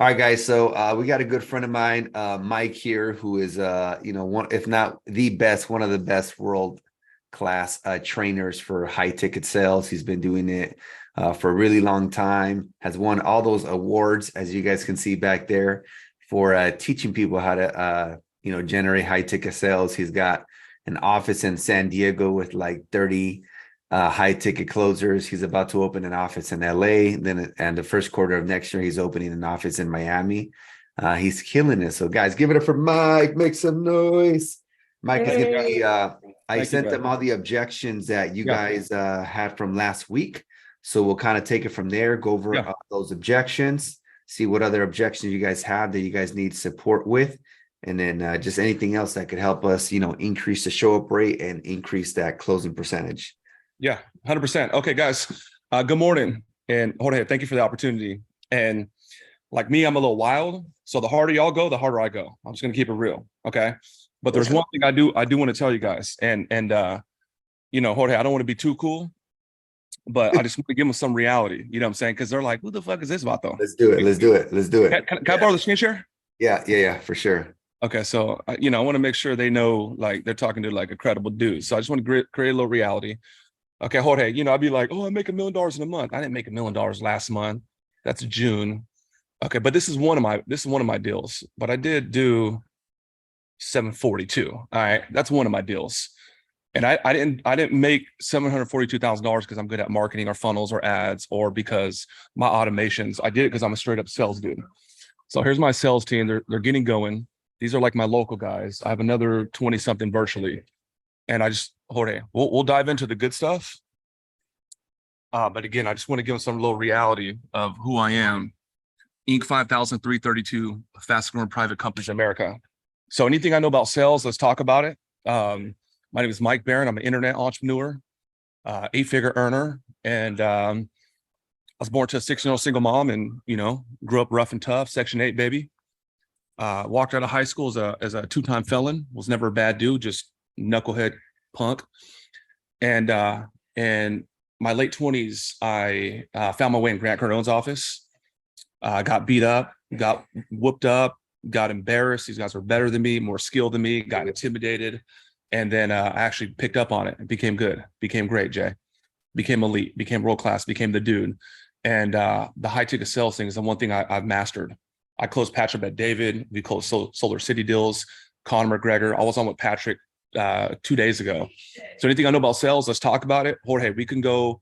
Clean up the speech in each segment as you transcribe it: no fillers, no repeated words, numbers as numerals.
All right, guys. So we got a good friend of mine, Mike here, who is one, if not the best, one of the best world class trainers for high ticket sales. He's been doing it for a really long time, has won all those awards, as you guys can see back there, for teaching people how to generate high ticket sales. He's got an office in San Diego with like 30 high ticket closers. He's about to open an office in LA. And the first quarter of next year, he's opening an office in Miami. He's killing it. So guys, give it up for Mike. Make some noise. Mike is going to be, I sent them all the objections that you guys had from last week. So we'll kind of take it from there, go over those objections, see what other objections you guys have that you guys need support with. And then just anything else that could help us, increase the show up rate and increase that closing percentage. Yeah, 100%. Okay, guys, good morning. And Jorge, thank you for the opportunity. And like me, I'm a little wild. So the harder y'all go, the harder I go. I'm just going to keep it real. Okay. But there's one thing I do want to tell you guys. And Jorge, I don't want to be too cool, but I just want to give them some reality. You know what I'm saying? Because they're like, what the fuck is this about though? Let's do it. Can I borrow the screen share? Yeah, for sure. Okay, so I want to make sure they know like they're talking to like a credible dude. So I just want to create a little reality. Okay, Jorge, I'd be like, oh, I make $1 million in a month. I didn't make $1 million last month. That's June. Okay, but this is one of my deals. But I did do 742. All right, that's one of my deals. And I didn't make $742,000 because I'm good at marketing or funnels or ads or because my automations. I did it because I'm a straight up sales dude. So here's my sales team. They're getting going. These are like my local guys. I have another 20 something virtually. And Jorge, we'll dive into the good stuff. But again, I just want to give them some little reality of who I am. Inc. 5,332 fastest growing private companies in America. So anything I know about sales, let's talk about it. My name is Mike Barron. I'm an internet entrepreneur, 8-figure earner. And I was born to a 6-year-old single mom and, grew up rough and tough, Section 8 baby. Walked out of high school as a 2-time felon, was never a bad dude, just knucklehead punk. And in my late 20s, I found my way in Grant Cardone's office. Got beat up, got whooped up, got embarrassed. These guys were better than me, more skilled than me, got intimidated. And then I actually picked up on it and became good, became great, Jay. Became elite, became world class, became the dude. And the high ticket sales thing is the one thing I've mastered. I closed Patrick at David. We closed Solar City deals. Conor McGregor. I was on with Patrick 2 days ago. So anything I know about sales, let's talk about it. Jorge, we can go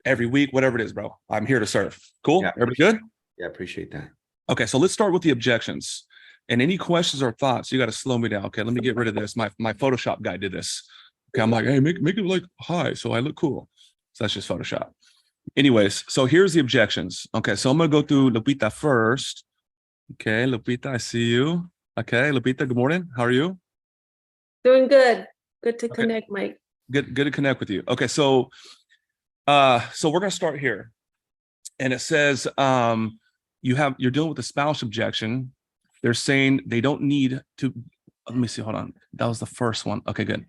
every week, whatever it is, bro. I'm here to serve. Cool? Yeah, everybody good? Yeah, appreciate that. Okay, so let's start with the objections. And any questions or thoughts, you got to slow me down. Okay, let me get rid of this. My Photoshop guy did this. Okay, I'm like, hey, make it like high so I look cool. So that's just Photoshop. Anyways, so here's the objections. Okay, so I'm going to go through Lupita first. Okay, Lupita, I see you. Okay, Lupita, good morning. How are you? Doing good. Good to connect, Mike. Good to connect with you. Okay, so we're gonna start here. And it says you're dealing with a spouse objection. They're saying they don't need to, let me see, hold on. That was the first one. Okay, good.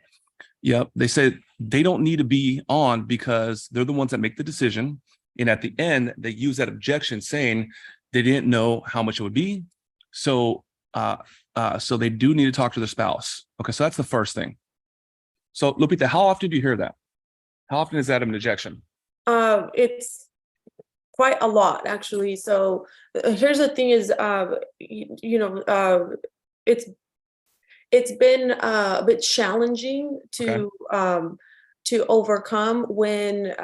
Yep. They said they don't need to be on because they're the ones that make the decision. And at the end, they use that objection saying they didn't know how much it would be. So so they do need to talk to their spouse. Okay, so that's the first thing. So Lupita, how often do you hear that? How often is that an objection? It's quite a lot, actually. So here's the thing: is it's been a bit challenging to overcome when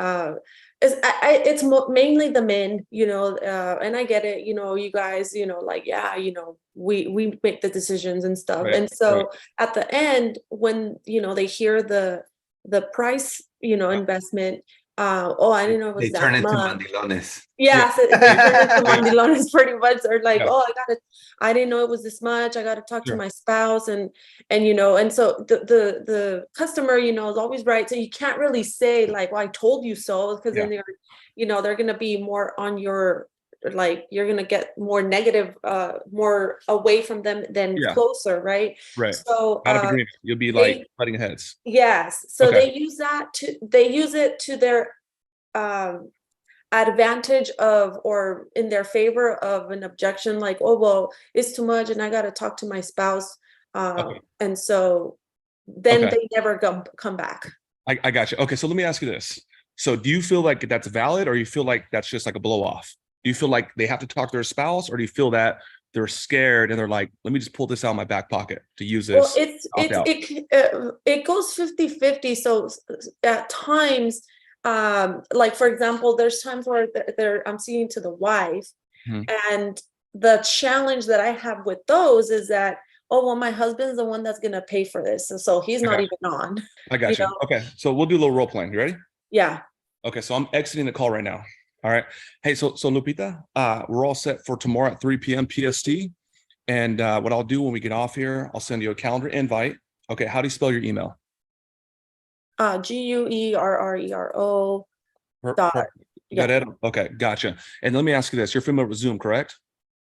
it's mainly the men, and I get it, you guys, like, we make the decisions and stuff. Right, and so right. At the end, when, they hear the price, investment, I didn't know it was They turn that into much. mandilones. Yeah, so they turn into mandilones pretty much, or like, Yeah. I didn't know it was this much. I got to talk to Sure. my spouse, and so the customer, is always right. So you can't really say like, well, I told you so, because then they're gonna be more on your, like, you're gonna get more negative, more away from them than closer, right? Right. So Out of agreement, you'll be like butting heads. yes. So they use it to their advantage of, or in their favor of an objection, like, oh, well, it's too much and I got to talk to my spouse. Okay. And so then Okay. they never come back. I got you. Okay. So let me ask you this. So do you feel like that's valid, or you feel like that's just like a blow off? Do you feel like they have to talk to their spouse, or do you feel that they're scared and they're like, let me just pull this out of my back pocket to use this? Well, it goes 50-50. So at times, like for example, there's times where I'm seeing to the wife, and the challenge that I have with those is that, oh, well, my husband's the one that's gonna pay for this, and so he's not even on. I got you. Okay, so we'll do a little role playing. You ready? Yeah. Okay, so I'm exiting the call right now. All right. Hey, so Lupita, we're all set for tomorrow at 3 p.m. PST. And what I'll do when we get off here, I'll send you a calendar invite. Okay, how do you spell your email? GUERRERO. Dot. Got it? Okay, gotcha. And let me ask you this: you're familiar with Zoom, correct?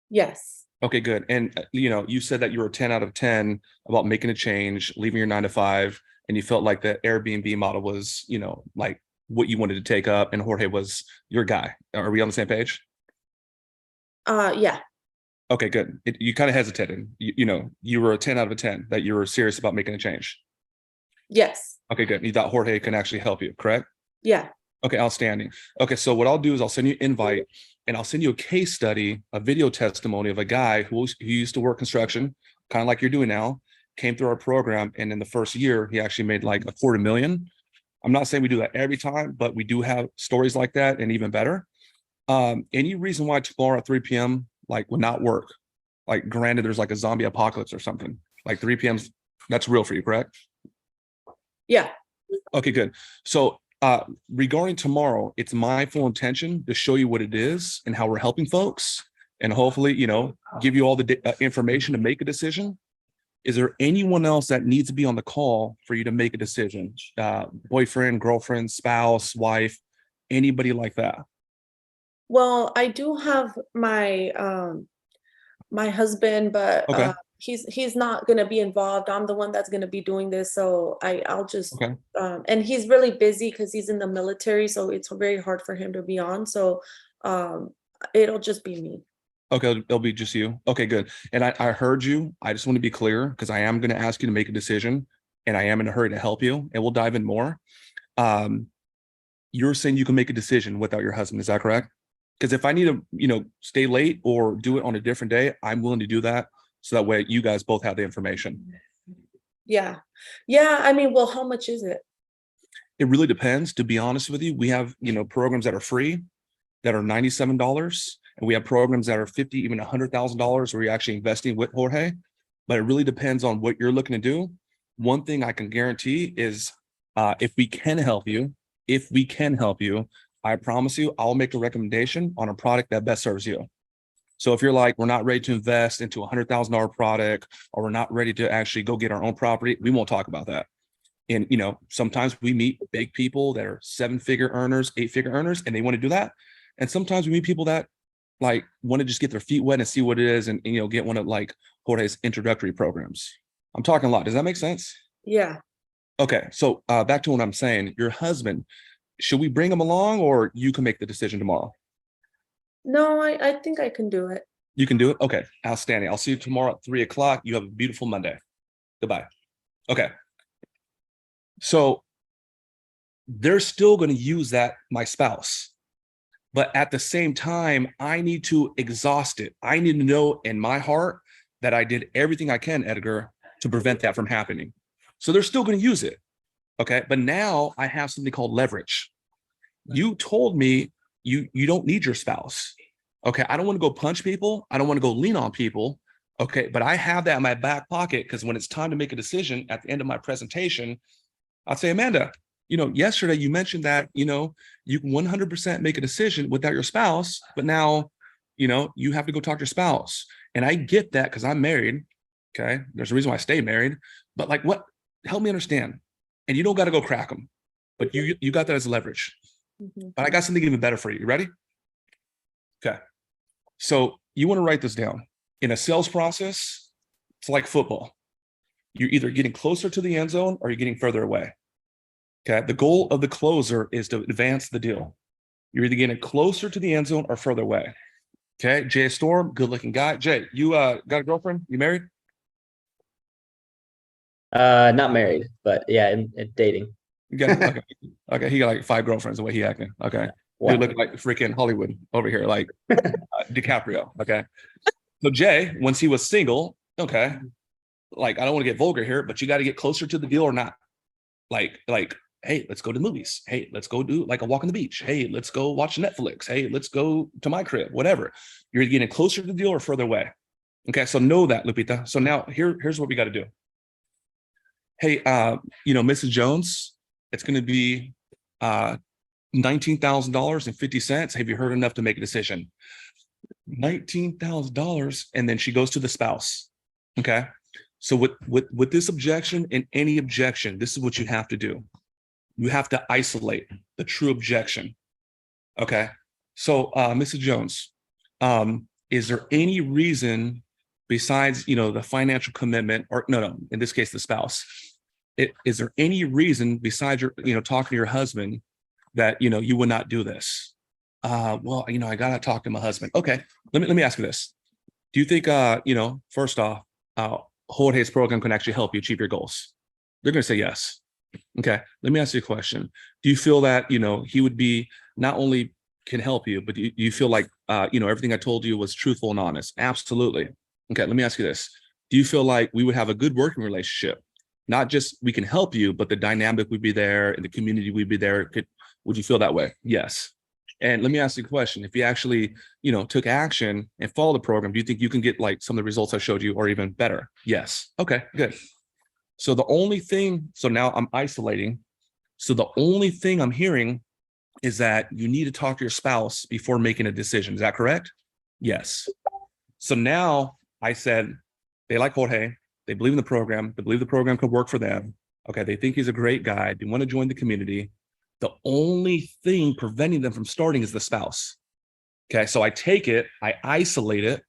Yes. Okay, good. And you said that you were 10 out of 10 about making a change, leaving your 9 to 5, and you felt like the Airbnb model was, like what you wanted to take up, and Jorge was your guy. Are we on the same page? Yeah. Okay, good. You kind of hesitated. You were a 10 out of 10 that you were serious about making a change. Yes. Okay, good. You thought Jorge can actually help you, correct? Yeah. Okay, outstanding. Okay, so what I'll do is I'll send you an invite, and I'll send you a case study, a video testimony of a guy who used to work construction, kind of like you're doing now, came through our program, and in the first year, he actually made like $250,000. I'm not saying we do that every time, but we do have stories like that, and even better. Any reason why tomorrow at 3 p.m. like would not work? Like, granted, there's like a zombie apocalypse or something. Like 3 p.m. That's real for you, correct? Yeah. Okay, good. So regarding tomorrow, it's my full intention to show you what it is and how we're helping folks, and hopefully, give you all the information to make a decision. Is there anyone else that needs to be on the call for you to make a decision? Boyfriend, girlfriend, spouse, wife, anybody like that? Well, I do have my my husband, but Okay. He's not going to be involved. I'm the one that's going to be doing this, so I'll just Okay. And he's really busy because he's in the military, so it's very hard for him to be on. So it'll just be me. Okay, it'll be just you. Okay, good. And I heard you. I just want to be clear, because I am going to ask you to make a decision, and I am in a hurry to help you, and we'll dive in more. You're saying you can make a decision without your husband. Is that correct? Because if I need to, stay late or do it on a different day, I'm willing to do that. So that way you guys both have the information. Yeah. Yeah. I mean, well, how much is it? It really depends. To be honest with you, we have, programs that are free, that are $97. And we have programs that are $50,000, even $100,000 where you're actually investing with Jorge. But it really depends on what you're looking to do. One thing I can guarantee is if we can help you, I promise you, I'll make a recommendation on a product that best serves you. So if you're like, we're not ready to invest into a $100,000 product, or we're not ready to actually go get our own property, we won't talk about that. And, sometimes we meet big people that are 7-figure earners, 8-figure earners, and they want to do that. And sometimes we meet people that like want to just get their feet wet and see what it is, and get one of like Jorge's introductory programs. I'm talking a lot. Does that make sense? Yeah. Okay. So back to what I'm saying, your husband, should we bring him along, or you can make the decision tomorrow? No, I think I can do it. You can do it? Okay, outstanding. I'll see you tomorrow at 3 o'clock. You have a beautiful Monday. Goodbye. Okay. So they're still going to use that, my spouse. But at the same time, I need to exhaust it. I need to know in my heart that I did everything I can, Edgar, to prevent that from happening. So they're still going to use it. Okay. But now I have something called leverage. You told me you don't need your spouse. Okay. I don't want to go punch people. I don't want to go lean on people. Okay. But I have that in my back pocket, because when it's time to make a decision at the end of my presentation, I'll say, Amanda, yesterday you mentioned that, you can 100% make a decision without your spouse, but now, you have to go talk to your spouse. And I get that because I'm married. Okay. There's a reason why I stay married, but like, what, help me understand. And you don't got to go crack them, but you got that as leverage. Mm-hmm. But I got something even better for you. You ready? Okay. So you want to write this down. In a sales process, it's like football. You're either getting closer to the end zone or you're getting further away. Okay. The goal of the closer is to advance the deal. You're either getting closer to the end zone or further away. Okay, Jay Storm, good looking guy. Jay, you got a girlfriend? You married? Not married, but yeah, in dating. You got okay. Okay, he got like 5 girlfriends the way he acting. Okay. Wow. He look like freaking Hollywood over here, like DiCaprio. Okay. So Jay, once he was single, okay, like I don't want to get vulgar here, but you got to get closer to the deal or not. Like, hey, let's go to the movies. Hey, let's go do like a walk on the beach. Hey, let's go watch Netflix. Hey, let's go to my crib, whatever. You're getting closer to the deal or further away. Okay, so know that, Lupita. So now here's what we got to do. Hey, Mrs. Jones, it's going to be $19,050. Have you heard enough to make a decision? $19,000, and then she goes to the spouse. Okay, so with this objection and any objection, this is what you have to do. You have to isolate the true objection. Okay, so Mrs. Jones, is there any reason besides the financial commitment, or no, in this case the spouse? Is there any reason besides your talking to your husband that you would not do this? Well, I gotta talk to my husband. Okay, let me ask you this. Do you think first off, Jorge's program can actually help you achieve your goals? They're gonna say yes. Okay, let me ask you a question. Do you feel that he would be not only can help you, but do you feel like everything I told you was truthful and honest? Absolutely. Okay, let me ask you this. Do you feel like we would have a good working relationship? Not just we can help you, but the dynamic would be there and the community would be there. Would you feel that way? Yes. And let me ask you a question. If you actually, took action and followed the program, do you think you can get like some of the results I showed you or even better? Yes. Okay, good. So now I'm isolating. So the only thing I'm hearing is that you need to talk to your spouse before making a decision. Is that correct? Yes. So now I said, they like Jorge. They believe in the program. They believe the program could work for them. Okay, they think he's a great guy. They want to join the community. The only thing preventing them from starting is the spouse. Okay, so I take it, I isolate it.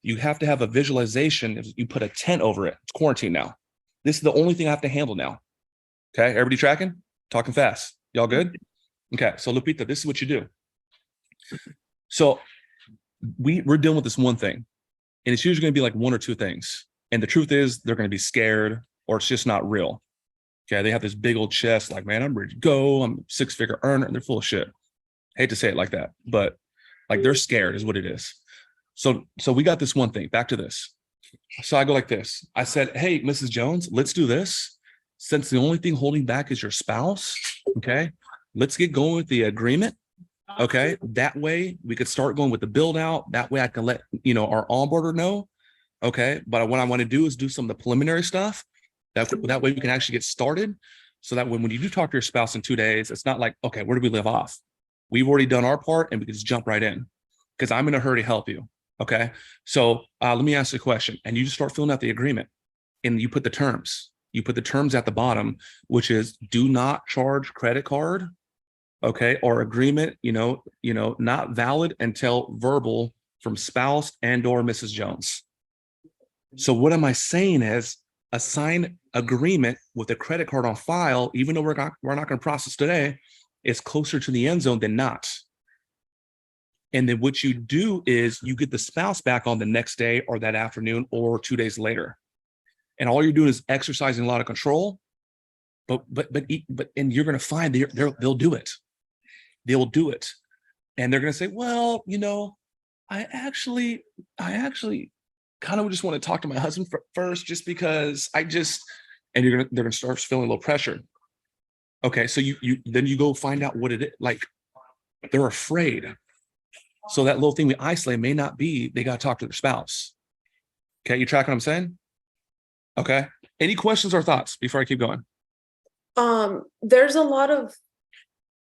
You have to have a visualization. If you put a tent over it, it's quarantine now. This is the only thing I have to handle now. Okay, everybody tracking? Talking fast. Y'all good? Okay, so Lupita, this is what you do. So we're dealing with this one thing, and it's usually going to be like one or two things. And the truth is they're going to be scared or it's just not real. Okay, they have this big old chest like, man, I'm ready to go. I'm a 6-figure earner, and they're full of shit. Hate to say it like that, but like they're scared is what it is. So we got this one thing, back to this. So I go like this. I said, hey, Mrs. Jones, let's do this. Since the only thing holding back is your spouse, okay, let's get going with the agreement. Okay, that way we could start going with the build out. That way I can let our onboarder know. Okay, but what I want to do is do some of the preliminary stuff. That way we can actually get started. So that when you do talk to your spouse in 2 days, it's not like, okay, where do we live off? We've already done our part and we can just jump right in because I'm in a hurry to help you. Okay, so let me ask you a question, and you just start filling out the agreement, and you put the terms. You put the terms at the bottom, which is do not charge credit card. Okay, or agreement, not valid until verbal from spouse and or Mrs. Jones. So what am I saying is a signed agreement with a credit card on file, even though we're not going to process today, is closer to the end zone than not. And then what you do is you get the spouse back on the next day or that afternoon or 2 days later. And all you're doing is exercising a lot of control, but and you're going to find they'll do it. They'll do it. And they're going to say, well, I actually kind of just want to talk to my husband first, just because and they're going to start feeling a little pressure. Okay. So then you go find out what it is. Like they're afraid. So that little thing we isolate may not be, they got to talk to their spouse. Okay. You tracking what I'm saying? Okay. Any questions or thoughts before I keep going? There's a lot of,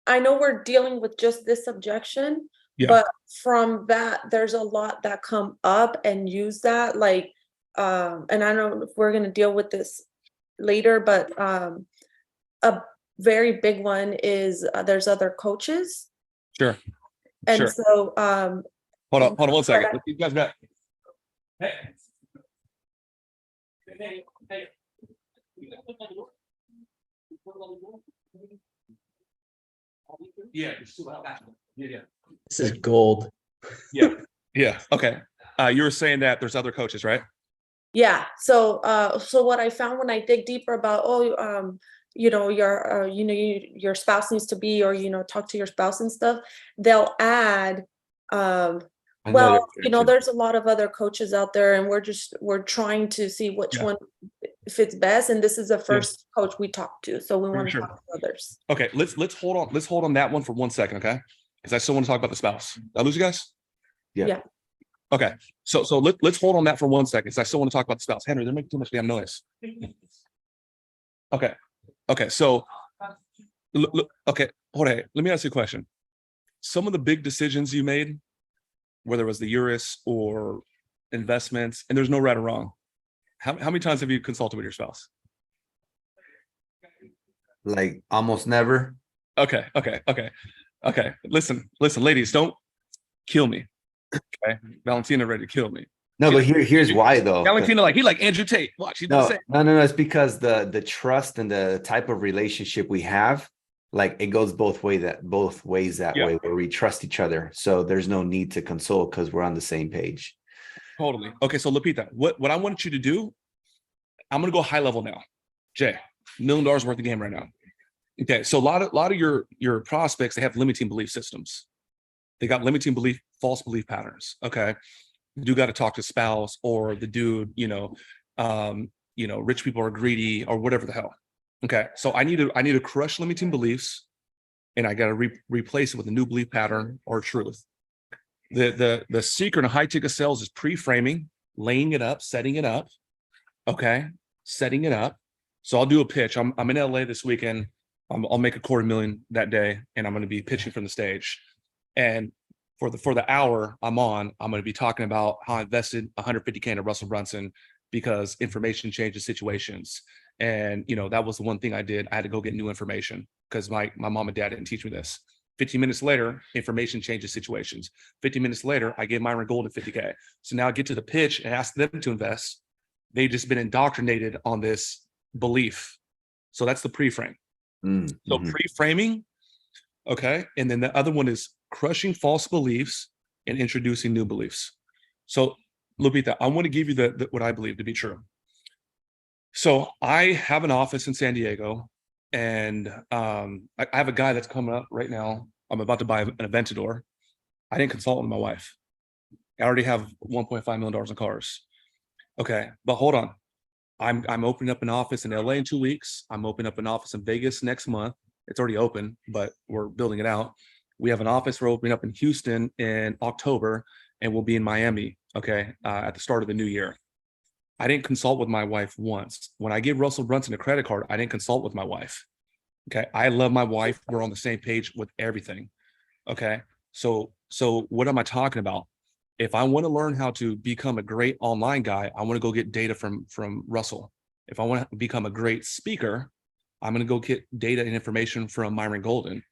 I know we're dealing with just this objection, yeah. But from that, there's a lot that come up and use that, like, and I don't know if we're going to deal with this later, but a very big one is there's other coaches. Sure. And sure. so, hold on 1 second. Let's you guys back. Hey. Yeah, you're still out. Yeah. This is gold. Yeah. Yeah. Okay. You were saying that there's other coaches, right? Yeah. So what I found when I dig deeper about, your spouse needs to be, or, talk to your spouse and stuff, they'll add, Another objection. there's a lot of other coaches out there, and we're trying to see which one fits best. And this is the first coach we talked to. So we want to talk to others. Okay. Let's hold on. Let's hold on that one for 1 second. Okay. Because I still want to talk about the spouse. Did I lose you guys? Yeah. Okay. So let's hold on that for 1 second. I still want to talk about the spouse. Henry, they're making too much damn noise. Okay. So okay, Jorge, let me ask you a question. Some of the big decisions you made, whether it was the Urus or investments, and there's no right or wrong. How many times have you consulted with your spouse? Like almost never. Okay. Listen, ladies, don't kill me. Okay. Valentina ready to kill me. No, but here's why though. Valentina, he like Andrew Tate. Watch, he does the same. No. It's because the trust and the type of relationship we have, like it goes both ways that way, where we trust each other. So there's no need to consult because we're on the same page. Totally. Okay, so Lupita, what I want you to do, I'm gonna go high level now. Jay, $1 million worth of game right now. Okay, so a lot of your prospects, they have limiting belief systems. They got limiting belief, false belief patterns. Okay. You got to talk to spouse or the dude, rich people are greedy or whatever the hell. Okay. So I need to crush limiting beliefs, and I got to replace it with a new belief pattern or truth. The secret in high ticket sales is pre-framing, laying it up, setting it up. Okay. Setting it up. So I'll do a pitch. I'm in LA this weekend. I'll make $250,000 that day, and I'm going to be pitching from the stage. And for the hour I'm going to be talking about how I invested $150K into Russell Brunson because information changes situations. And, that was the one thing I did. I had to go get new information because my mom and dad didn't teach me this. 15 minutes later, information changes situations. 50 minutes later, I gave Myron Golden $50K. So now I get to the pitch and ask them to invest. They've just been indoctrinated on this belief. So that's the pre-frame. So pre-framing, okay. And then the other one is crushing false beliefs and introducing new beliefs. So Lupita, I want to give you what I believe to be true. So I have an office in San Diego, and I have a guy that's coming up right now. I'm about to buy an Aventador. I didn't consult with my wife. I already have $1.5 million in cars. Okay, but hold on. I'm opening up an office in LA in 2 weeks. I'm opening up an office in Vegas next month. It's already open, but we're building it out. We have an office we're opening up in Houston in October, and we'll be in Miami, okay, at the start of the new year. I didn't consult with my wife once. When I gave Russell Brunson a credit card, I didn't consult with my wife. Okay, I love my wife. We're on the same page with everything. Okay, so what am I talking about? If I want to learn how to become a great online guy, I want to go get data from Russell. If I want to become a great speaker, I'm going to go get data and information from Myron Golden.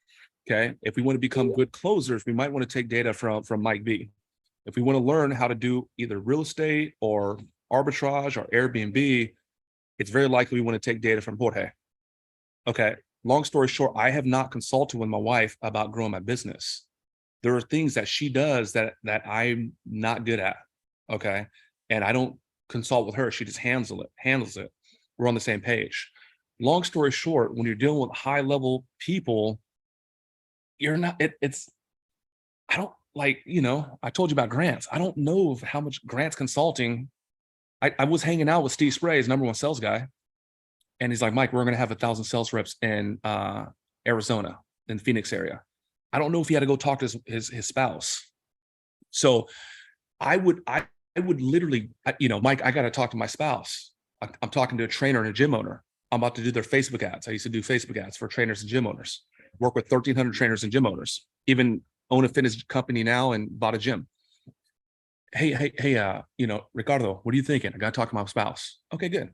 Okay. If we want to become good closers, we might want to take data from Mike V. If we want to learn how to do either real estate or arbitrage or Airbnb, it's very likely we want to take data from Jorge. Okay. Long story short, I have not consulted with my wife about growing my business. There are things that she does that I'm not good at. Okay. And I don't consult with her. She just handles it. We're on the same page. Long story short, when you're dealing with high level people, you're not, I don't like, I told you about grants. I don't know how much grants consulting. I was hanging out with Steve Spray's #1 sales guy. And he's like, Mike, we're going to have 1,000 sales reps in Arizona, in the Phoenix area. I don't know if he had to go talk to his spouse. So I would literally, Mike, I got to talk to my spouse. I'm talking to a trainer and a gym owner. I'm about to do their Facebook ads. I used to do Facebook ads for trainers and gym owners. Work with 1,300 trainers and gym owners. Even own a fitness company now and bought a gym. Hey, Ricardo, what are you thinking? I got to talk to my spouse. Okay, good.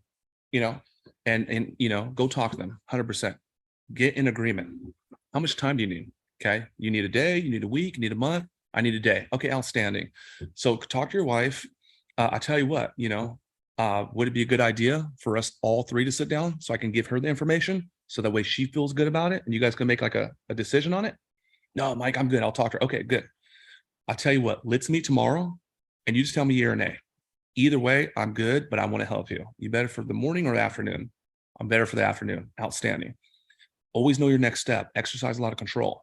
And go talk to them 100%. Get in agreement. How much time do you need? Okay. You need a day, you need a week, you need a month. I need a day. Okay. Outstanding. So talk to your wife. I tell you what, would it be a good idea for us all three to sit down so I can give her the information so that way she feels good about it and you guys can make like a decision on it? No, Mike, I'm good. I'll talk to her. Okay, good. I'll tell you what, let's meet tomorrow and you just tell me yeah or nay. Either way, I'm good, but I want to help you. You better for the morning or the afternoon? I'm better for the afternoon. Outstanding. Always know your next step. Exercise a lot of control.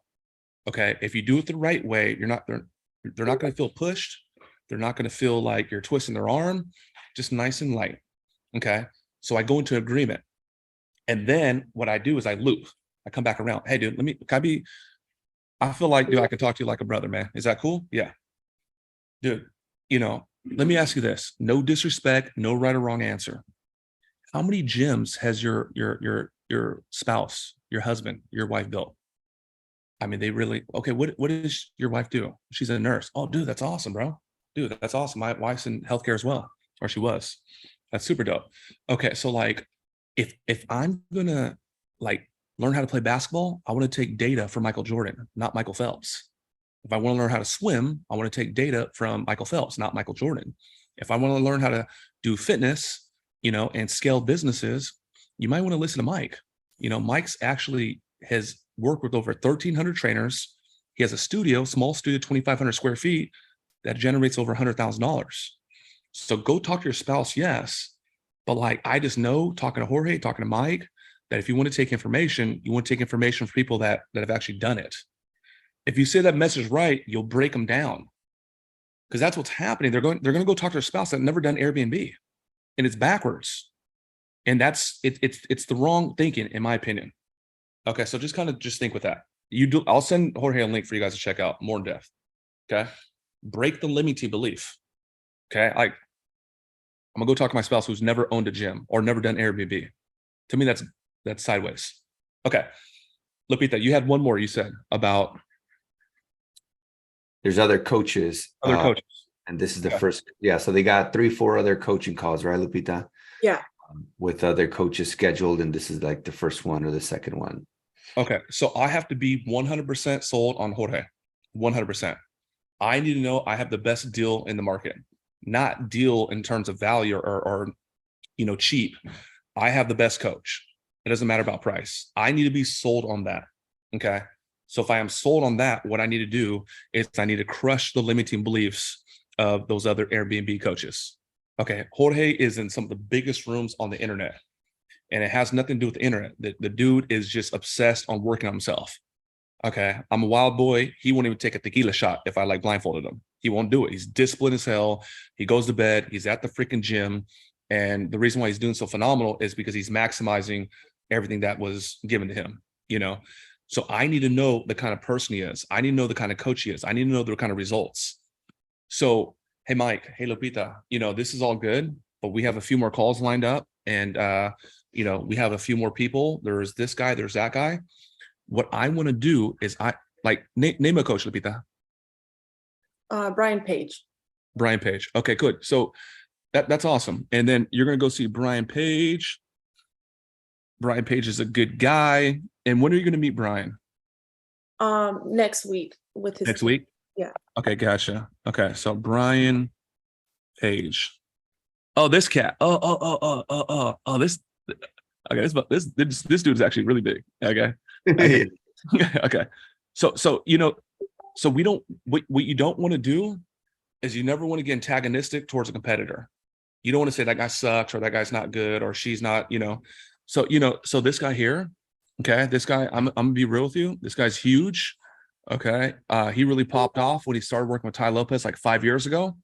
Okay. If you do it the right way, they're not going to feel pushed. They're not going to feel like you're twisting their arm, just nice and light. Okay. So I go into agreement. And then what I do is I loop. I come back around. Hey, dude, I feel like, dude, I can talk to you like a brother, man. Is that cool? Yeah. Dude, let me ask you this. No disrespect, no right or wrong answer. How many gyms has your spouse, your husband, your wife built? I mean, they really, okay, what does your wife do? She's a nurse. Oh, dude, that's awesome, bro. Dude, that's awesome. My wife's in healthcare as well, or she was. That's super dope. Okay, so like, if I'm gonna like learn how to play basketball, I want to take data from Michael Jordan, not Michael Phelps. If I want to learn how to swim, I want to take data from Michael Phelps, not Michael Jordan. If I want to learn how to do fitness, and scale businesses, you might want to listen to Mike. Mike's actually has worked with over 1,300 trainers. He has a studio, small studio, 2,500 square feet that generates over $100,000. So go talk to your spouse, yes. But like, I just know, talking to Jorge, talking to Mike, that if you want to take information, you want to take information from people that have actually done it. If you say that message right, you'll break them down. Because that's what's happening. They're going to go talk to their spouse that never done Airbnb. And it's backwards. And it's the wrong thinking, in my opinion. Okay, so just think with that. I'll send Jorge a link for you guys to check out more in depth. Okay. Break the limiting belief. Okay. I'm gonna go talk to my spouse who's never owned a gym or never done Airbnb. To me, that's sideways. Okay. Lupita, you had one more you said about there's other coaches. Other coaches. And this is the first. Yeah. So they got 3-4 other coaching calls, right, Lupita? Yeah. With other coaches scheduled. And this is like the first one or the second one. Okay. So I have to be 100% sold on Jorge. 100%. I need to know I have the best deal in the market, not deal in terms of value or cheap. I have the best coach. It doesn't matter about price. I need to be sold on that. Okay. So if I am sold on that, what I need to do is I need to crush the limiting beliefs of those other Airbnb coaches. Okay. Jorge is in some of the biggest rooms on the internet, and it has nothing to do with the internet. The dude is just obsessed on working on himself. Okay. I'm a wild boy. He won't even take a tequila shot if I blindfolded him. He won't do it. He's disciplined as hell. He goes to bed. He's at the freaking gym. And the reason why he's doing so phenomenal is because he's maximizing everything that was given to him, So I need to know the kind of person he is. I need to know the kind of coach he is. I need to know the kind of results. So, hey, Mike, hey, Lupita, this is all good, but we have a few more calls lined up, and, we have a few more people. There's this guy, there's that guy. What I want to do is name a coach, Lupita. Brian Page. Brian Page. Okay, good. So that's awesome. And then you're going to go see Brian Page. Brian Page is a good guy. And when are you going to meet Brian? Next week with his next week. Yeah. Okay, gotcha. Okay, so Brian Page. Oh, this cat. This. Okay, this dude is actually really big. Okay. Okay. So so we don't. What you don't want to do is you never want to get antagonistic towards a competitor. You don't want to say that guy sucks or that guy's not good or she's not. So this guy here. Okay, this guy, I'm gonna be real with you. This guy's huge. Okay, he really popped off when he started working with Ty Lopez like 5 years ago.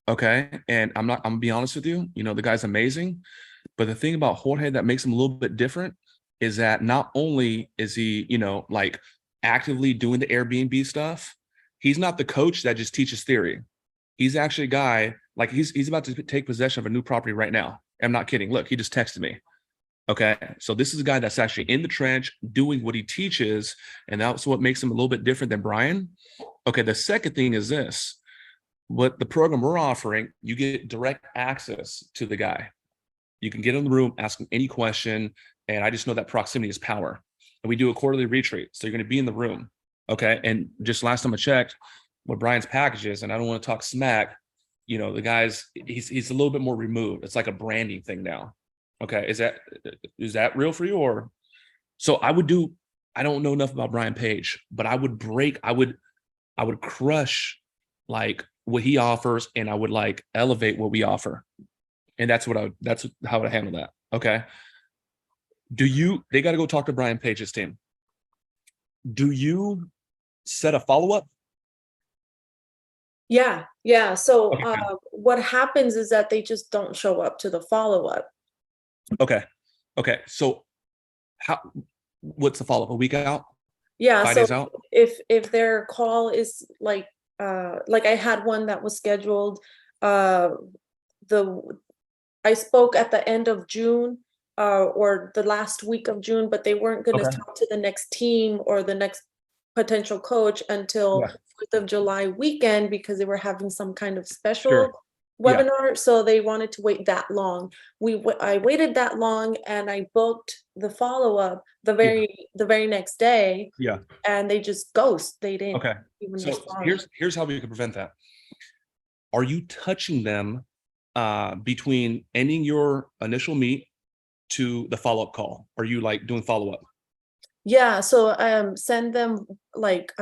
Okay, and I'm gonna be honest with you. The guy's amazing, but the thing about Jorge that makes him a little bit different is that not only is he, actively doing the Airbnb stuff, he's not the coach that just teaches theory. He's actually a guy he's about to take possession of a new property right now. I'm not kidding. Look, he just texted me. Okay, so this is a guy that's actually in the trench doing what he teaches, and that's what makes him a little bit different than Brian. Okay, the second thing is this. What the program we're offering, you get direct access to the guy. You can get in the room, ask him any question, and I just know that proximity is power. And we do a quarterly retreat, so you're going to be in the room. Okay, and just last time I checked, what Brian's package is, and I don't want to talk smack, the guy's he's a little bit more removed. It's like a branding thing now. Okay, is that real for you? Or so I would do I don't know enough about Brian Page, but I would crush like what he offers, and I would like elevate what we offer. And that's how I handle that. Okay. They got to go talk to Brian Page's team. Do you set a follow-up? Yeah. So Okay. what happens is that they just don't show up to the follow-up. Okay. So what's the follow-up? A week out? Yeah. 5 So days out? if their call is like I had one that was scheduled, I spoke at the end of June, or the last week of June, but they weren't going to Okay. talk to the next team or the next potential coach until Yeah. 4th of July weekend, because they were having some kind of special Sure. Yeah. webinar. So they wanted to wait that long. I waited that long, and I booked the follow-up the very next day. Yeah. And they just ghost. They didn't Okay. even So respond. here's how we can prevent that. Are you touching them between ending your initial meet to the follow-up call? Are you like doing follow-up? Yeah, so send them like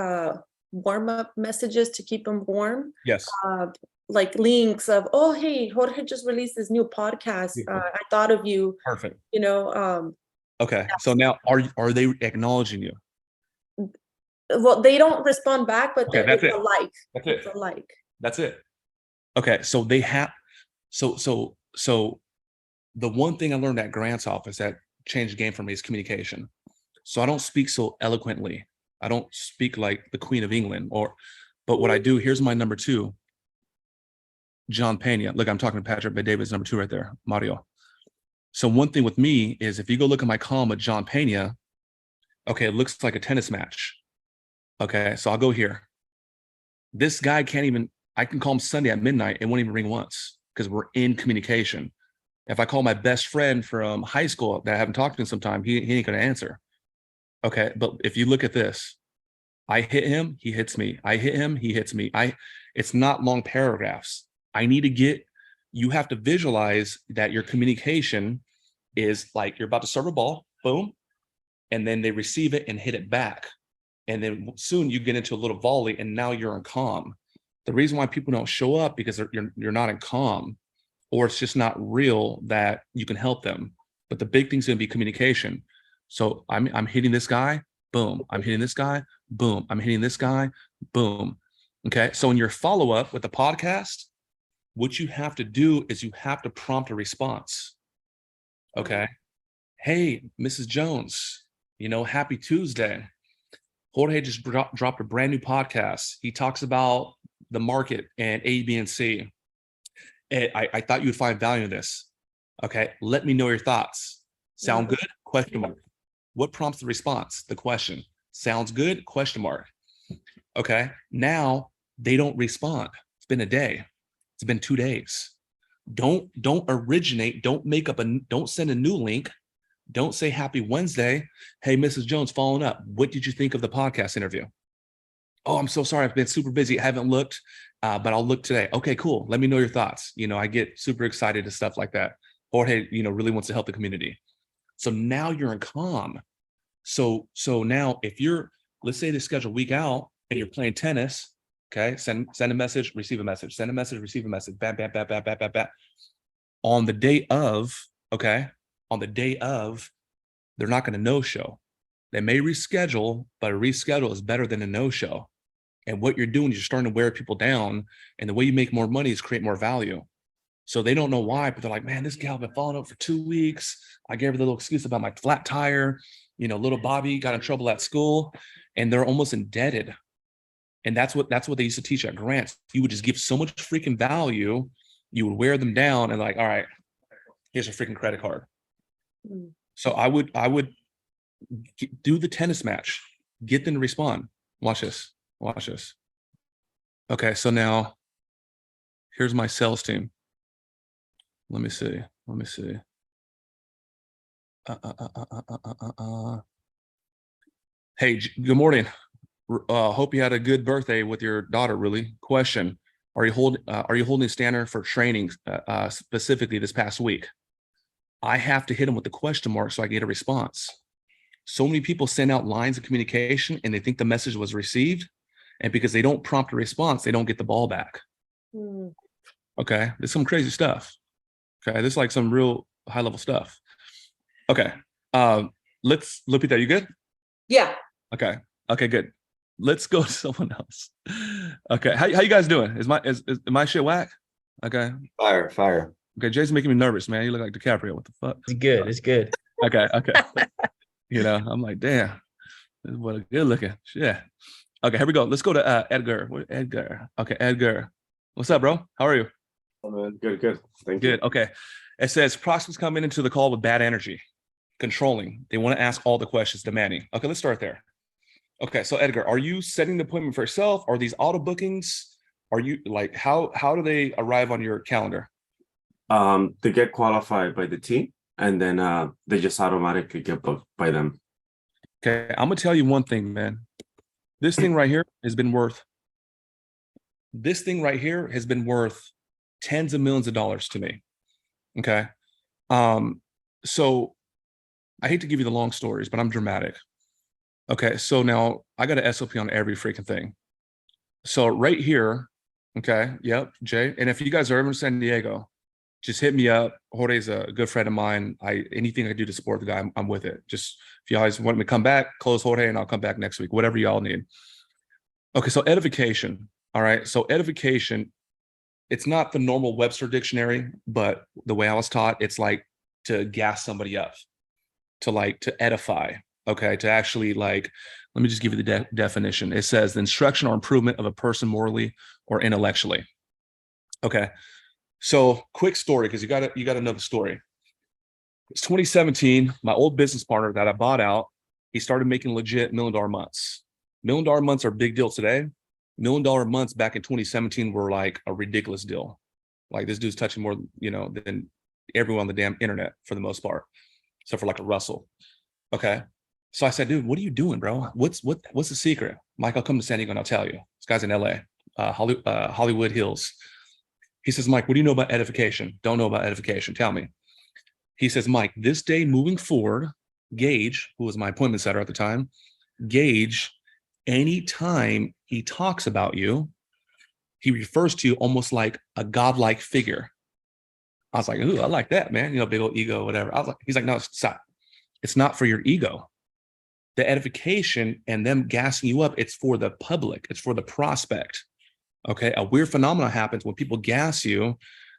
warm-up messages to keep them warm. Yes. Like links of, oh hey, Jorge just released this new podcast. I thought of you. Perfect. Yeah. Okay. So now are they acknowledging you? Well, they don't respond back, but Okay, that's it's it. a like. That's It's it. a like. That's it. Okay. So they have so the one thing I learned at Grant's office that changed the game for me is communication. So I don't speak so eloquently. I don't speak like the Queen of England, but what I do, here's my number 2, John Pena. Look, I'm talking to Patrick Bet-David's number 2 right there, Mario. So one thing with me is if you go look at my column with John Pena, okay, it looks like a tennis match. Okay, so I'll go here. This guy I can call him Sunday at midnight and won't even ring once because we're in communication. If I call my best friend from high school that I haven't talked to in some time, he ain't gonna answer. Okay, but if you look at this, I hit him, he hits me. I hit him, he hits me. It's not long paragraphs. You have to visualize that your communication is like you're about to serve a ball, boom, and then they receive it and hit it back. And then soon you get into a little volley and now you're in calm. The reason why people don't show up because you're not in calm, or it's just not real that you can help them. But the big thing's going to be communication. So I'm hitting this guy, boom. I'm hitting this guy, boom. I'm hitting this guy, boom. Okay. So in your follow-up with the podcast, what you have to do is you have to prompt a response. Okay. Hey, Mrs. Jones, happy Tuesday. Jorge just dropped a brand new podcast. He talks about the market and A, B, and C. And I thought you would find value in this. Okay. Let me know your thoughts. Sound good? Question mark. What prompts the response? The question. Sounds good? Question mark. Okay. Now they don't respond. It's been a day. It's been 2 days. Don't originate. Don't send a new link. Don't say happy Wednesday. Hey, Mrs. Jones, following up. What did you think of the podcast interview? Oh, I'm so sorry. I've been super busy. I haven't looked, but I'll look today. Okay, cool. Let me know your thoughts. I get super excited to stuff like that. Jorge, really wants to help the community. So now you're in calm. So now if let's say the schedule week out and you're playing tennis, okay, send a message, receive a message, send a message, receive a message, bam, bam, bam, bam, bam, bam, bam. On the day of, they're not going to no-show. They may reschedule, but a reschedule is better than a no-show. And what you're doing is you're starting to wear people down. And the way you make more money is create more value. So they don't know why, but they're like, man, this gal been following up for 2 weeks. I gave her the little excuse about my flat tire. Little Bobby got in trouble at school, and they're almost indebted. And that's what they used to teach at Grants. You would just give so much freaking value, you would wear them down, and like, all right, here's a freaking credit card. So I would do the tennis match, get them to respond. Watch this. Okay, so now here's my sales team. Let me see. Hey, good morning. Hope you had a good birthday with your daughter. Really? Question: Are you holding a standard for training specifically this past week? I have to hit them with the question mark so I get a response. So many people send out lines of communication and they think the message was received. And because they don't prompt a response, they don't get the ball back. Okay. There's some crazy stuff. Okay. This is like some real high level stuff. Okay. Let's look at that. You good? Yeah. Okay. Okay, good. Let's go to someone else. Okay. How you guys doing? Is my shit whack? Okay. Fire. Okay, Jay's making me nervous, man. You look like DiCaprio. What the fuck? It's good. It's good. Okay. You know, I'm like, damn, this is what a good looking. Yeah. Okay, here we go. Let's go to Edgar. Edgar. Okay, Edgar. What's up, bro? How are you? Good. Thank you. Good. Okay. It says prospects coming into the call with bad energy, controlling. They want to ask all the questions, demanding. Okay, let's start there. Okay, so Edgar, are you setting the appointment for yourself? Are these auto bookings? Are you like how do they arrive on your calendar? They get qualified by the team, and then they just automatically get booked by them. Okay, I'm gonna tell you one thing, man. This thing right here has been worth tens of millions of dollars to me. Okay. So I hate to give you the long stories, but I'm dramatic. Okay, so now I got an SOP on every freaking thing. So right here, okay, yep, Jay. And if you guys are ever in San Diego, just hit me up. Jorge's a good friend of mine. Anything I do to support the guy, I'm with it. Just if you guys want me to come back, close Jorge, and I'll come back next week. Whatever y'all need. Okay, so edification. All right, so edification. It's not the normal Webster dictionary, but the way I was taught, it's like to gas somebody up, to edify. Okay, to actually let me just give you the definition. It says the instruction or improvement of a person morally or intellectually. Okay, so quick story, because you got to know the story. It's 2017. My old business partner that I bought out, he started making legit $1 million months. $1 million months are a big deal today. $1 million months back in 2017 were like a ridiculous deal. Like this dude's touching more, than everyone on the damn internet for the most part, except for like a Russell. Okay. So I said, dude, what are you doing, bro? What's the secret? Mike, I'll come to San Diego and I'll tell you. This guy's in LA, Hollywood Hills. He says, Mike, what do you know about edification? Don't know about edification. Tell me. He says, Mike, this day moving forward, Gage, who was my appointment setter at the time, Gage, anytime he talks about you, he refers to you almost like a godlike figure. I was like, ooh, I like that, man. Big old ego, whatever. He's like, no, stop. It's not for your ego. The edification and them gassing you up, it's for the public. It's for the prospect. Okay. A weird phenomenon happens when people gas you.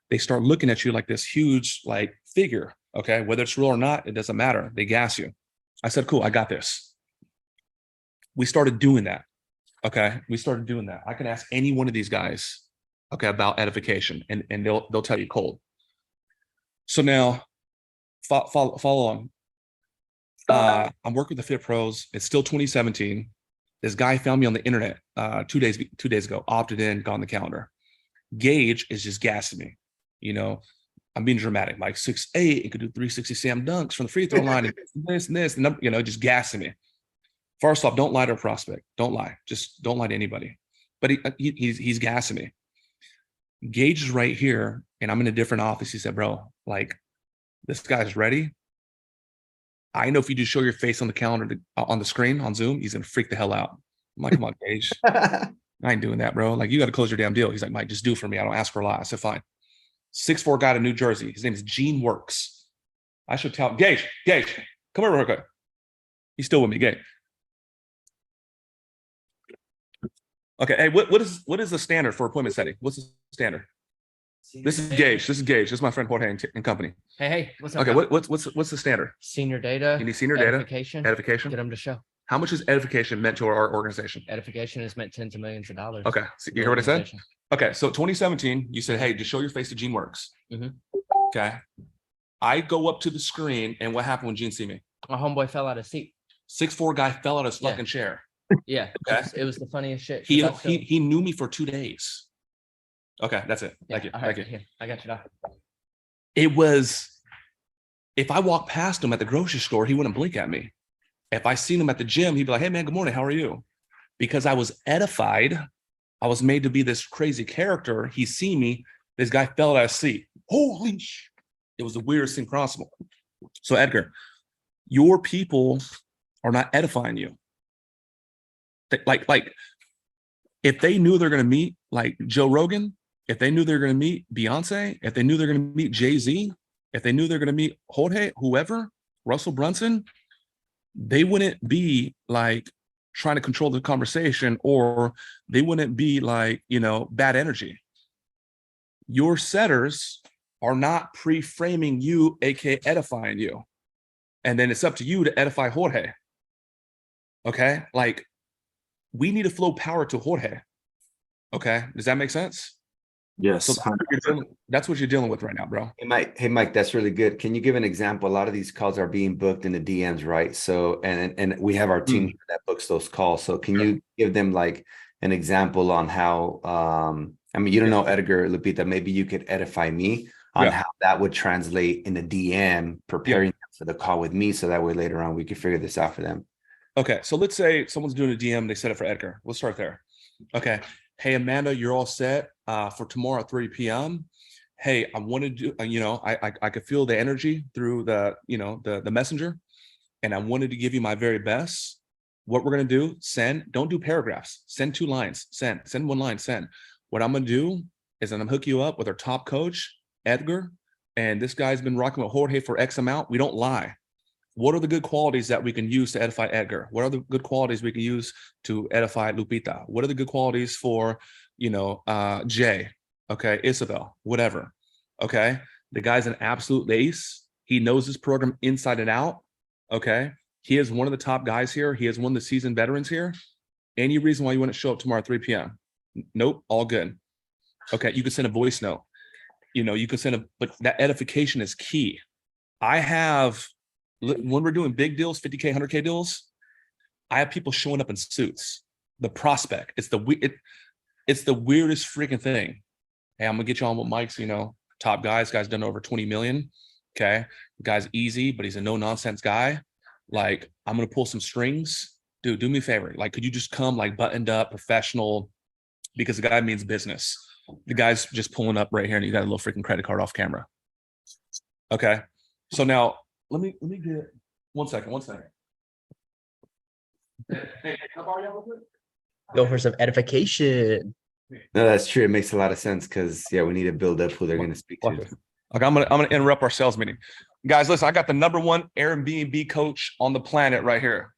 They start looking at you like this huge, figure. Okay. Whether it's real or not, it doesn't matter. They gas you. I said, cool, I got this. We started doing that. Okay. We started doing that. I can ask any one of these guys, okay, about edification, and they'll tell you cold. So now follow on. I'm working with the Fit Pros. It's still 2017. This guy found me on the internet 2 days ago, opted in, got on the calendar. Gage is just gassing me. I'm being dramatic. Like 6'8", it could do 360 Sam dunks from the free throw line, and this, and just gassing me. First off, don't lie to a prospect. Don't lie. Just don't lie to anybody. But he's gassing me. Gage is right here, and I'm in a different office. He said, bro, this guy's ready. I know if you just show your face on the calendar, on the screen, on Zoom, he's going to freak the hell out. I'm like, come on, Gage. I ain't doing that, bro. You got to close your damn deal. He's like, Mike, just do it for me. I don't ask for a lot. I said, fine. 6'4" guy in New Jersey. His name is Gene Works. I should tell him, Gage, come over real quick. He's still with me, Gage. Okay, hey, what is the standard for appointment setting? What's the standard? This is Gage. This is my friend Jorge and company. Hey, what's up? Okay, what's the standard? Senior data. You need senior data. Edification. Edification. Get them to show. How much is edification meant to our organization? Edification has meant tens of millions of dollars. Okay, so you hear what I said? Okay, so 2017, you said, hey, just show your face to Gene Works. Mm-hmm. Okay, I go up to the screen, and what happened when Gene see me? My homeboy fell out of seat. 6'4" guy fell out of his fucking chair. Yeah, okay. It was the funniest shit. He knew me for 2 days. Okay, that's it. Yeah, Thank you. Right, Thank you. Here, I got you, Doc. It was, if I walked past him at the grocery store, he wouldn't blink at me. If I seen him at the gym, he'd be like, hey man, good morning, how are you? Because I was edified. I was made to be this crazy character. He seen me, this guy fell out of his seat. Holy shit. It was the weirdest thing possible. So Edgar, your people are not edifying you. Like if they knew they're going to meet like Joe Rogan, if they knew they're going to meet Beyonce, if they knew they're going to meet Jay-Z, if they knew they're going to meet Jorge, whoever, Russell Brunson, they wouldn't be like trying to control the conversation, or they wouldn't be like, you know, bad energy. Your setters are not pre-framing you, aka edifying you. And then it's up to you to edify Jorge. Okay? Like, we need to flow power to Jorge. Okay? Does that make sense? Yes. So that's what you're dealing with right now, bro. Hey Mike, that's really good. Can you give an example? A lot of these calls are being booked in the DMs, right? So, and we have our team here that books those calls. So can you give them like an example on how, I mean, you don't know Edgar, Lupita, maybe you could edify me on how that would translate in the DM, preparing them for the call with me. So that way later on, we can figure this out for them. Okay. So let's say someone's doing a DM, they set it for Edgar. We'll start there. Okay. Hey, Amanda, you're all set for tomorrow at 3 p.m. Hey, I wanted to, you know, I could feel the energy through the, you know, the messenger, and I wanted to give you my very best. What we're going to do, send, don't do paragraphs, send 2 lines, send 1 line, send. What I'm going to do is I'm going to hook you up with our top coach, Edgar, and this guy's been rocking with Jorge for X amount. We don't lie. What are the good qualities that we can use to edify Edgar? What are the good qualities we can use to edify Lupita? What are the good qualities for, you know, Jay, okay, Isabel, whatever, okay? The guy's an absolute ace. He knows this program inside and out, okay? He is one of the top guys here. He is one of the seasoned veterans here. Any reason why you want to show up tomorrow at 3 p.m.? Nope, all good. Okay, you can send a voice note. You know, you can send but that edification is key. I have, when we're doing big deals, 50K, 100K deals, I have people showing up in suits. The prospect, it's the weirdest freaking thing. Hey, I'm gonna get you on with Mike's, you know, top guys. Guy's done over 20 million. Okay, the guy's easy, but he's a no nonsense guy. Like, I'm gonna pull some strings, dude. Do me a favor. Like, could you just come like buttoned up, professional? Because the guy means business. The guy's just pulling up right here, and you got a little freaking credit card off camera. Okay, so now. Let me get 1 second. Hey, how far are y'all with it? Go for some edification. No, that's true. It makes a lot of sense because we need to build up who they're going to speak to. Okay, I'm gonna interrupt our sales meeting. Guys, listen, I got the #1 Airbnb coach on the planet right here.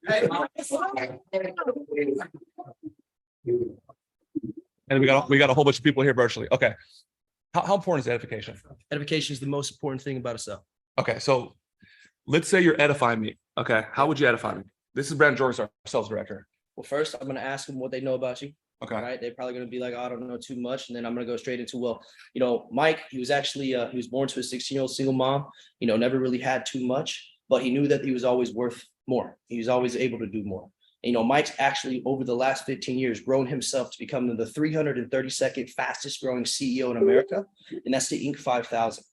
And we got a whole bunch of people here virtually. Okay. How important is edification? Edification is the most important thing about a sale. Okay, so let's say you're edifying me. Okay, how would you edify me? This is Brandon Jorgens, our sales director. Well, first, I'm going to ask them what they know about you. Okay. Right. They're probably going to be like, oh, I don't know too much. And then I'm going to go straight into, well, you know, Mike, he was actually, he was born to a 16-year-old single mom, you know, never really had too much, but he knew that he was always worth more. He was always able to do more. And, you know, Mike's actually over the last 15 years grown himself to become the 332nd fastest growing CEO in America. And that's the Inc. 5000.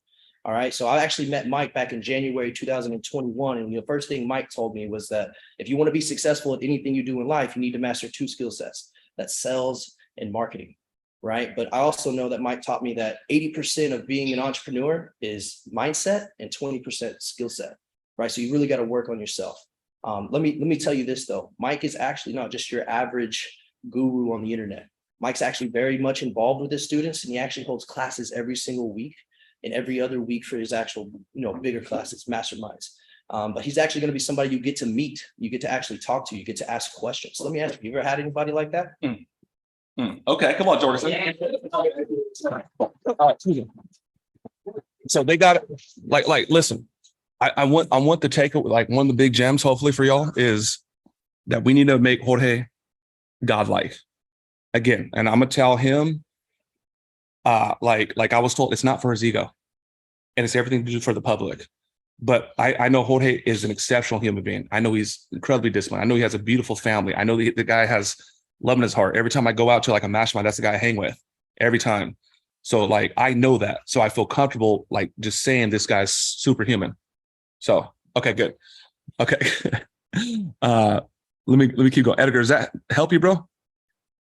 All right. So I actually met Mike back in January 2021. And the first thing Mike told me was that if you want to be successful at anything you do in life, you need to master 2 skill sets. That's sales and marketing. Right. But I also know that Mike taught me that 80% of being an entrepreneur is mindset and 20% skill set. Right. So you really got to work on yourself. Let me tell you this, though. Mike is actually not just your average guru on the internet. Mike's actually very much involved with his students, and he actually holds classes every single week. And every other week for his actual, you know, bigger classes, masterminds. But he's actually going to be somebody you get to meet, you get to actually talk to, you get to ask questions. So let me ask you, ever had anybody like that? Okay, come on, Jorgensen. So they got like listen, I want to take it, like one of the big gems, hopefully for y'all, is that we need to make Jorge godlike again. And I'm gonna tell him, like I was told, it's not for his ego, and it's everything to do for the public. But I know Jorge is an exceptional human being. I know he's incredibly disciplined. I know he has a beautiful family. I know the guy has love in his heart. Every time I go out to like a mastermind, that's the guy I hang with every time. So like, I know that. So I feel comfortable like just saying this guy's superhuman. So, okay, good. Okay. Let me keep going. Edgar, does that help you, bro?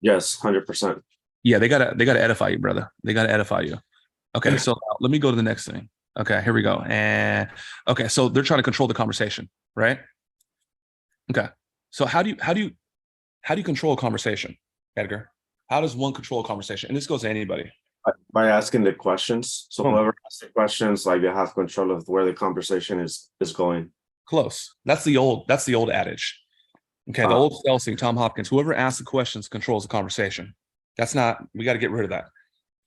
Yes, 100%. Yeah, they gotta edify you, brother. They gotta edify you. Okay, so let me go to the next thing. Okay, here we go. And okay, so they're trying to control the conversation, right? Okay. So how do you control a conversation, Edgar? How does one control a conversation? And this goes to anybody. By asking the questions. So Hmm. whoever asks the questions, like, you have control of where the conversation is going. Close. That's the old adage. Okay. The old sales thing, Tom Hopkins, whoever asks the questions controls the conversation. That's not, we got to get rid of that.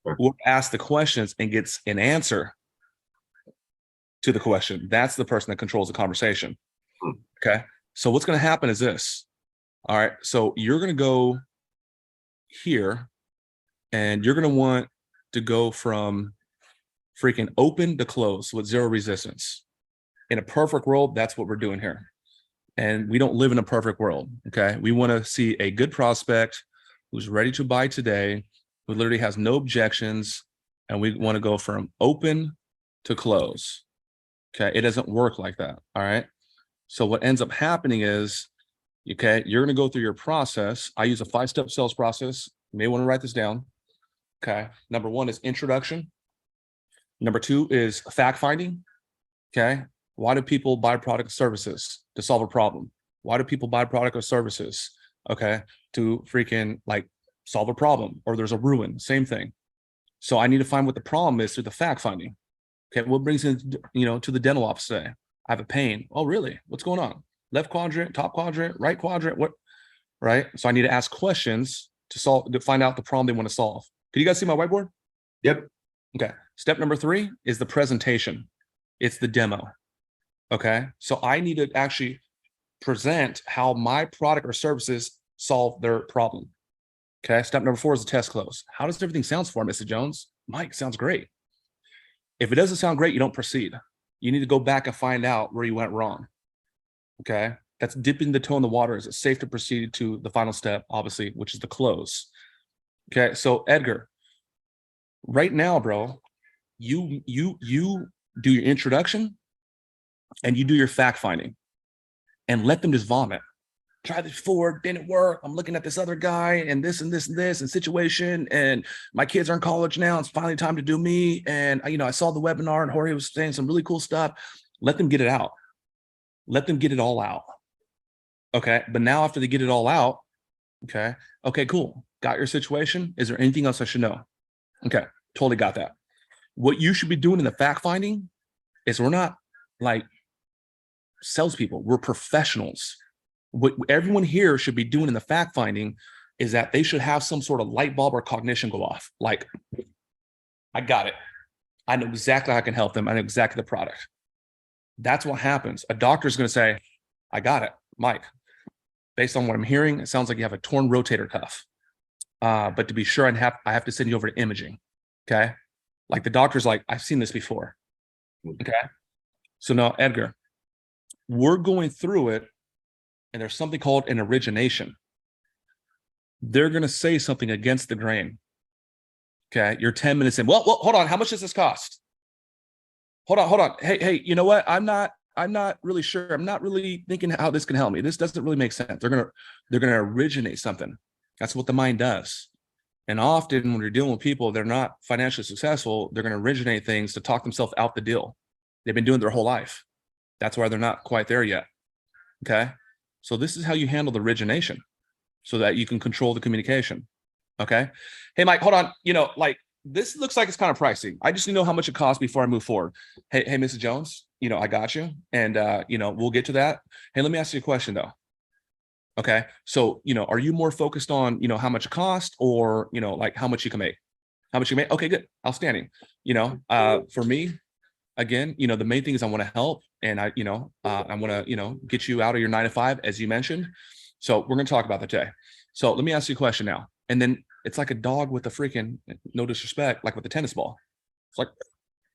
Sure. Whoever asks the questions and gets an answer to the question, that's the person that controls the conversation. Okay. So what's going to happen is this. All right. So you're going to go here and you're going to want to go from freaking open to close with zero resistance. In a perfect world, that's what we're doing here. And we don't live in a perfect world. Okay. We want to see a good prospect who's ready to buy today, who literally has no objections. And we want to go from open to close. Okay. It doesn't work like that. All right. So what ends up happening is, okay, you're going to go through your process. I use a 5-step sales process. You may want to write this down. Okay. Number 1 is introduction. Number 2 is fact finding. Okay. Why do people buy product or services? To solve a problem. Why do people buy product or services? Okay. To freaking like solve a problem, or there's a ruin, same thing. So I need to find what the problem is through the fact finding. Okay. What brings in, to the dental office today? I have a pain. Oh, really? What's going on? Left quadrant, top quadrant, right quadrant, what? Right. So I need to ask questions to find out the problem they want to solve. Can you guys see my whiteboard? Yep. Okay. Step number 3 is the presentation. It's the demo. Okay. So I need to actually present how my product or services solve their problem. Okay. Step number 4 is the test close. How does everything sound for Mr. Jones? Mike, sounds great. If it doesn't sound great, you don't proceed. You need to go back and find out where you went wrong. Okay. That's dipping the toe in the water. Is it safe to proceed to the final step, obviously, which is the close? Okay. So Edgar, right now, bro, you do your introduction and you do your fact finding and let them just vomit. Try this before, didn't work. I'm looking at this other guy and this and this and this and situation. And my kids are in college now. It's finally time to do me. And I saw the webinar and Jorge was saying some really cool stuff. Let them get it out. Let them get it all out. Okay. But now after they get it all out, okay, cool. Got your situation. Is there anything else I should know? Okay. Totally got that. What you should be doing in the fact finding is we're not like salespeople. We're professionals. What everyone here should be doing in the fact finding is that they should have some sort of light bulb or cognition go off. Like, I got it. I know exactly how I can help them. I know exactly the product. That's what happens. A doctor is going to say, I got it, Mike. Based on what I'm hearing, it sounds like you have a torn rotator cuff. But to be sure, I have to send you over to imaging. Okay. Like the doctor's like, I've seen this before. Okay. So now, Edgar, we're going through it, and there's something called an origination. They're going to say something against the grain. Okay. You're 10 minutes in. Well, hold on. How much does this cost? Hold on. Hey, you know what? I'm not really sure. I'm not really thinking how this can help me. This doesn't really make sense. They're going to originate something. That's what the mind does. And often when you're dealing with people, they're not financially successful. They're going to originate things to talk themselves out the deal. They've been doing it their whole life. That's why they're not quite there yet. Okay. So this is how you handle the origination so that you can control the communication. Okay. Hey, Mike, hold on. This looks like it's kind of pricey. I just need to know how much it costs before I move forward. Hey, Mrs. Jones, I got you. And, we'll get to that. Hey, let me ask you a question though. Okay. So, are you more focused on, how much it costs or, like how much you can make? How much you make? Okay, good. Outstanding. For me, again, the main thing is I want to help and I want to, get you out of your 9 to 5, as you mentioned. So we're going to talk about that today. So let me ask you a question now. And then it's like a dog with a freaking, no disrespect, like with a tennis ball. It's like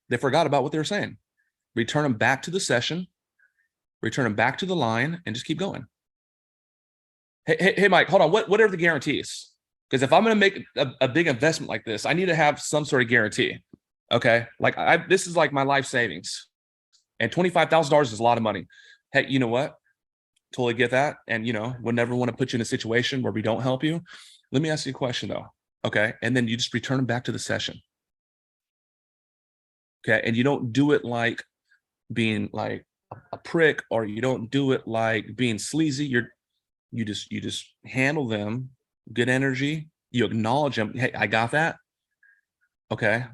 they forgot about what they were saying. Return them back to the session, return them back to the line, and just keep going. Hey, Mike, hold on. What are the guarantees? Because if I'm going to make a big investment like this, I need to have some sort of guarantee. Okay. Like this is like my life savings, and $25,000 is a lot of money. Hey, you know what? Totally get that. And, we'll never want to put you in a situation where we don't help you. Let me ask you a question though. Okay. And then you just return them back to the session. Okay. And you don't do it like being like a prick, or you don't do it like being sleazy. You just handle them, good energy. You acknowledge them. Hey, I got that. Okay.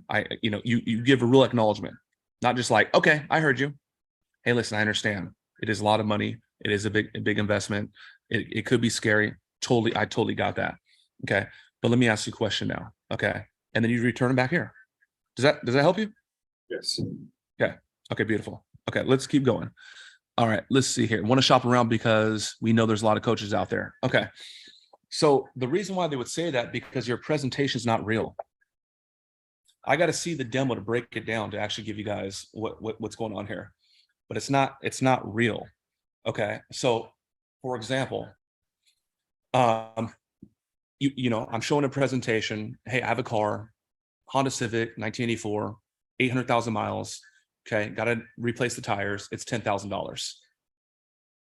You give a real acknowledgement, not just like, okay, I heard you. Hey, listen, I understand. It is a lot of money. It is a big investment. It could be scary. I totally got that. Okay. But let me ask you a question now. Okay. And then you return it back here. Does that help you? Yes. Okay. Okay, beautiful. Okay, let's keep going. All right, let's see here. Want to shop around because we know there's a lot of coaches out there. Okay. So the reason why they would say that, because your presentation is not real. I got to see the demo to break it down to actually give you guys what's going on here. But it's not real. Okay. So for example, I'm showing a presentation. Hey, I have a car, Honda Civic, 1984, 800,000 miles. Okay. Got to replace the tires. It's $10,000.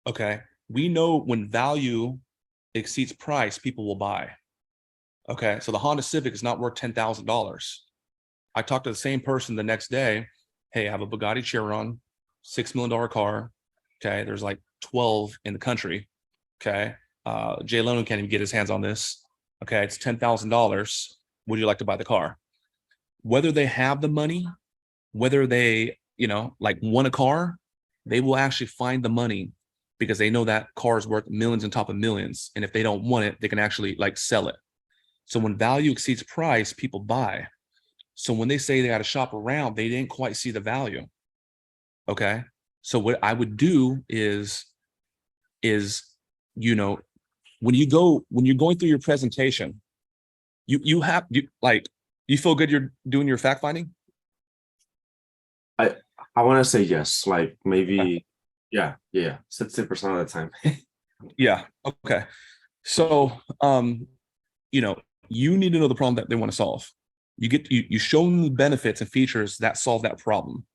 Okay. We know when value exceeds price, people will buy. Okay. So the Honda Civic is not worth $10,000. I talked to the same person the next day. Hey, I have a Bugatti Chiron, $6 million car. Okay. There's like 12 in the country. Okay. Jay Leno can't even get his hands on this. Okay. It's $10,000. Would you like to buy the car? Whether they have the money, whether they, like want a car, they will actually find the money because they know that car is worth millions on top of millions. And if they don't want it, they can actually like sell it. So when value exceeds price, people buy. So when they say they got to shop around, they didn't quite see the value. Okay. So what I would do is, when you're going through your presentation, you feel good you're doing your fact finding? I want to say yes, like maybe, yeah, 60% of the time. Yeah. Okay. So, you need to know the problem that they want to solve. You show them the benefits and features that solve that problem.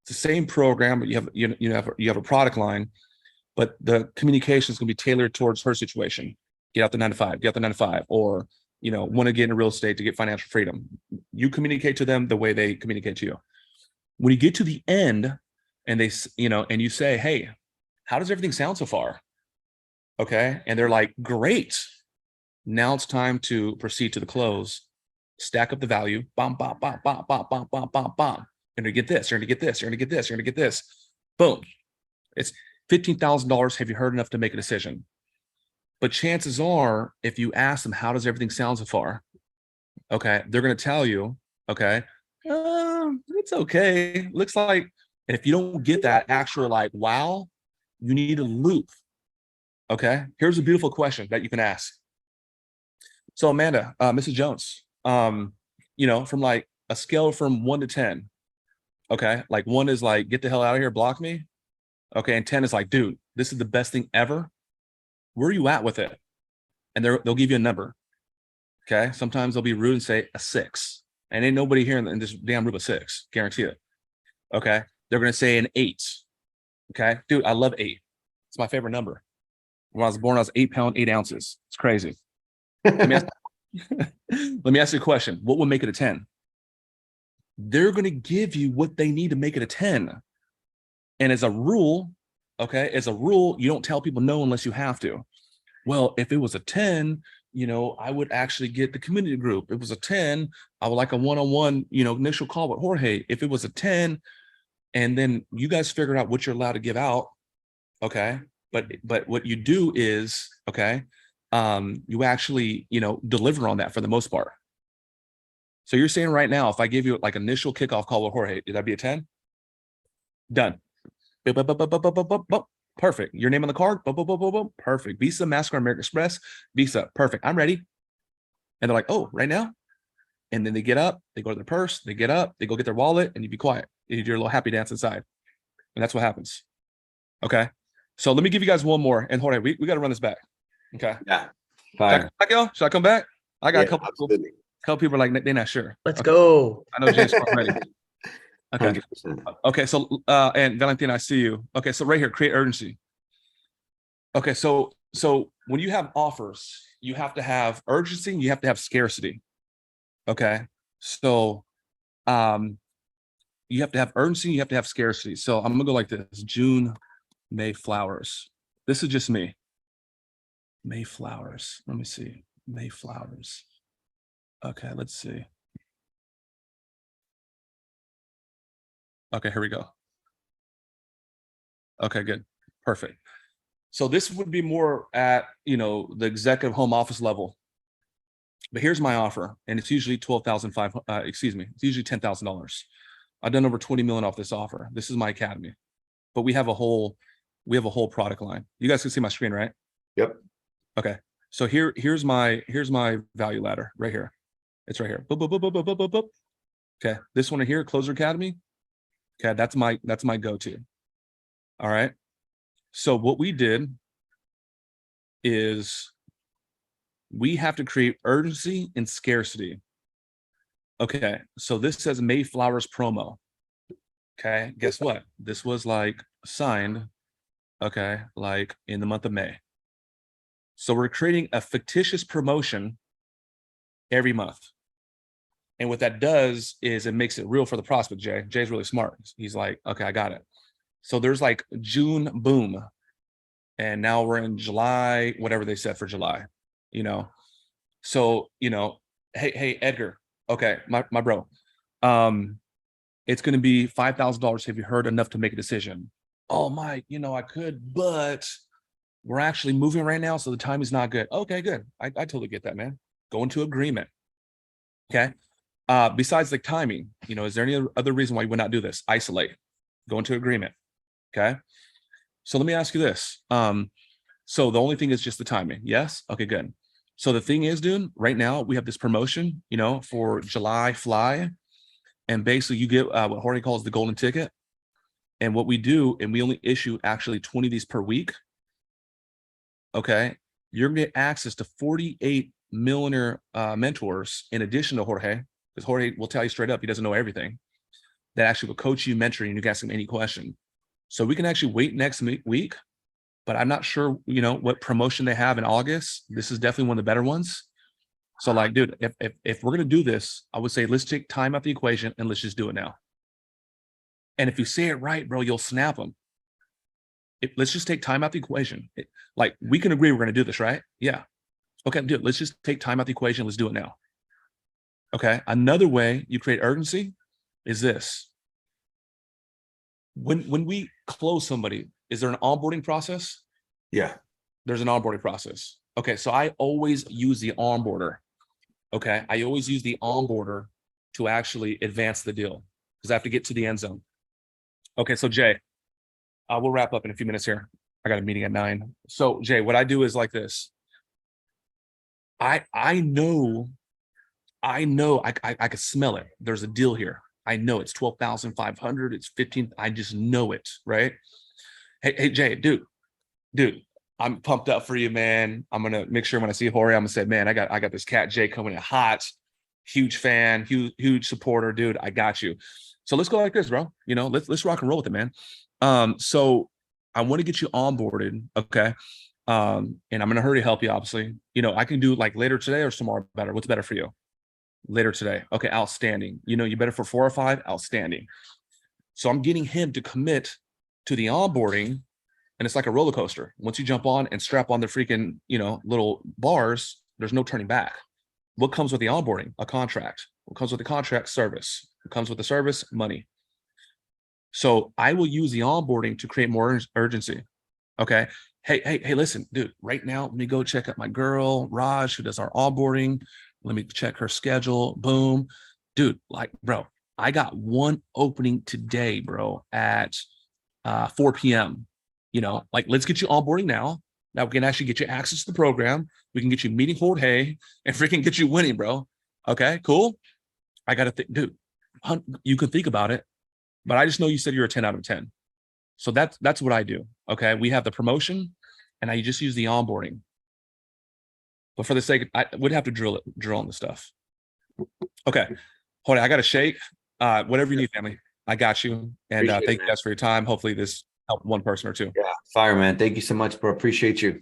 It's the same program, but you have a product line, but the communication is going to be tailored towards her situation. Get out the 9 to 5, get out the 9 to 5, or, want to get into real estate to get financial freedom. You communicate to them the way they communicate to you. When you get to the end and they, and you say, hey, how does everything sound so far? Okay. And they're like, great. Now it's time to proceed to the close. Stack up the value. Bom, bom, bom, bom, bom, bom, bom, bom, bom. You're going to get this. You're going to get this. You're going to get this. You're going to get this. Boom. It's $15,000. Have you heard enough to make a decision? But chances are, if you ask them, how does everything sound so far? Okay. They're going to tell you, okay, it's okay. Looks like, and if you don't get that actual like, wow, you need a loop. Okay. Here's a beautiful question that you can ask. So Amanda, Mrs. Jones, from like a scale from 1 to 10. Okay. Like 1 is like, get the hell out of here, block me. Okay. And 10 is like, dude, this is the best thing ever. Where are you at with it? And they'll give you a number. Okay. Sometimes they'll be rude and say a 6. And ain't nobody here in this damn room a 6, guarantee it. Okay. They're going to say an 8. Okay. Dude, I love 8. It's my favorite number. When I was born, I was 8 pounds, 8 ounces. It's crazy. Let me ask you a question. What would make it a 10? They're going to give you what they need to make it a 10. And as a rule, you don't tell people no unless you have to. Well, if it was a 10, I would actually get the community group. If it was a 10, I would like a one-on-one, initial call with Jorge. If it was a 10, and then you guys figure out what you're allowed to give out. Okay. But what you do is, okay, you actually, deliver on that for the most part. So you're saying right now, if I give you like initial kickoff call with Jorge, would that be a 10? Done. Perfect. Your name on the card. Perfect. Visa, MasterCard, American Express, Visa. Perfect. I'm ready. And they're like, oh, right now? And then they get up, they go to their purse, they get up, they go get their wallet, and you be quiet. You do your little happy dance inside. And that's what happens. Okay. So let me give you guys one more. And Jorge, we got to run this back. Okay. Yeah. Fine. Should I come back? I got Yeah, a couple absolutely. people are like, they're not sure. Let's Okay. go. I know Jay's ready. Okay. 100%. Okay. So, and Valentina, I see you. Okay. So right here, create urgency. Okay. So when you have offers, you have to have urgency, you have to have scarcity. Okay. So, you have to have urgency, you have to have scarcity. So I'm gonna go like this: June, May flowers. This is just me. May flowers. Let me see. May flowers. Okay, let's see. Okay, here we go. Okay, good. Perfect. So this would be more at, the executive home office level. But here's my offer, and it's usually it's usually $10,000. I've done over 20 million off this offer. This is my academy, but we have a whole product line. You guys can see my screen, right? Yep. Okay. So here's my value ladder right here. It's right here. Boop, boop, boop, boop, boop, boop, boop, boop. Okay. This one here, Closer Academy. Okay. That's my go-to. All right. So what we did is we have to create urgency and scarcity. Okay. So this says Mayflowers promo. Okay. Guess what? This was like signed. Okay. Like in the month of May. So we're creating a fictitious promotion every month. And what that does is it makes it real for the prospect, Jay. Jay's really smart. He's like, okay, I got it. So there's like June, boom. And now we're in July, whatever they said for July, So, hey, Edgar. Okay, my bro. It's going to be $5,000. Have you heard enough to make a decision? Oh, Mike, I could, but we're actually moving right now, so the time is not good. Okay, good. I totally get that, man. Go into agreement. Okay. Besides the timing, is there any other reason why you would not do this? Isolate. Go into agreement. Okay. So let me ask you this. So the only thing is just the timing. Yes. Okay, good. So the thing is, dude, right now we have this promotion, for July fly. And basically you get what Jorge calls the golden ticket. And what we do, and we only issue actually 20 of these per week. Okay. You're gonna get access to 48 millionaire mentors in addition to Jorge, because Jorge will tell you straight up, he doesn't know everything, that actually will coach you, mentor you, and you can ask him any question. So we can actually wait next week, but I'm not sure, what promotion they have in August. This is definitely one of the better ones. So like, dude, if we're going to do this, I would say, let's take time out the equation and let's just do it now. And if you say it right, bro, you'll snap them. Let's just take time out the equation. Like we can agree we're going to do this, right? Yeah. Okay, dude, let's just take time out the equation. Let's do it now. Okay. Another way you create urgency is this. When we close somebody, is there an onboarding process? Yeah. There's an onboarding process. Okay. So I always use the onboarder. Okay. I always use the onboarder to actually advance the deal because I have to get to the end zone. Okay. So Jay, we'll wrap up in a few minutes here. I got a meeting at 9. So Jay, what I do is like this. I know, I could smell it. There's a deal here. I know it's 12,500. It's 15. I just know it, right? Hey, Jay, dude, I'm pumped up for you, man. I'm gonna make sure when I see Jorge, I'm gonna say, man, I got this cat Jay coming in hot, huge fan, huge supporter, dude. I got you. So let's go like this, bro. Let's rock and roll with it, man. So I want to get you onboarded, okay? And I'm gonna hurry to help you, obviously. I can do like later today or tomorrow better. What's better for you? Later today. Okay, outstanding. You better for 4 or 5, outstanding. So I'm getting him to commit to the onboarding, and it's like a roller coaster. Once you jump on and strap on the freaking, little bars, there's no turning back. What comes with the onboarding? A contract. What comes with the contract? Service. What comes with the service? Money. So I will use the onboarding to create more urgency. Okay. Hey, listen, dude, right now, let me go check out my girl, Raj, who does our onboarding. Let me check her schedule. Boom. Dude, like, bro, I got one opening today, bro, at 4 p.m. Like, let's get you onboarding now. Now we can actually get you access to the program. We can get you meeting Jorge and freaking get you winning, bro. Okay, cool. I got to think, dude, you can think about it, but I just know you said you're a 10 out of 10. So that's what I do. Okay. We have the promotion and I just use the onboarding. But for the sake, I would have to drill on the stuff. Okay. Hold on. I got to shake. Whatever you need, family. I got you. And thank you guys for your time. Hopefully this helped one person or two. Yeah. Fire, man. Thank you so much, bro. Appreciate you.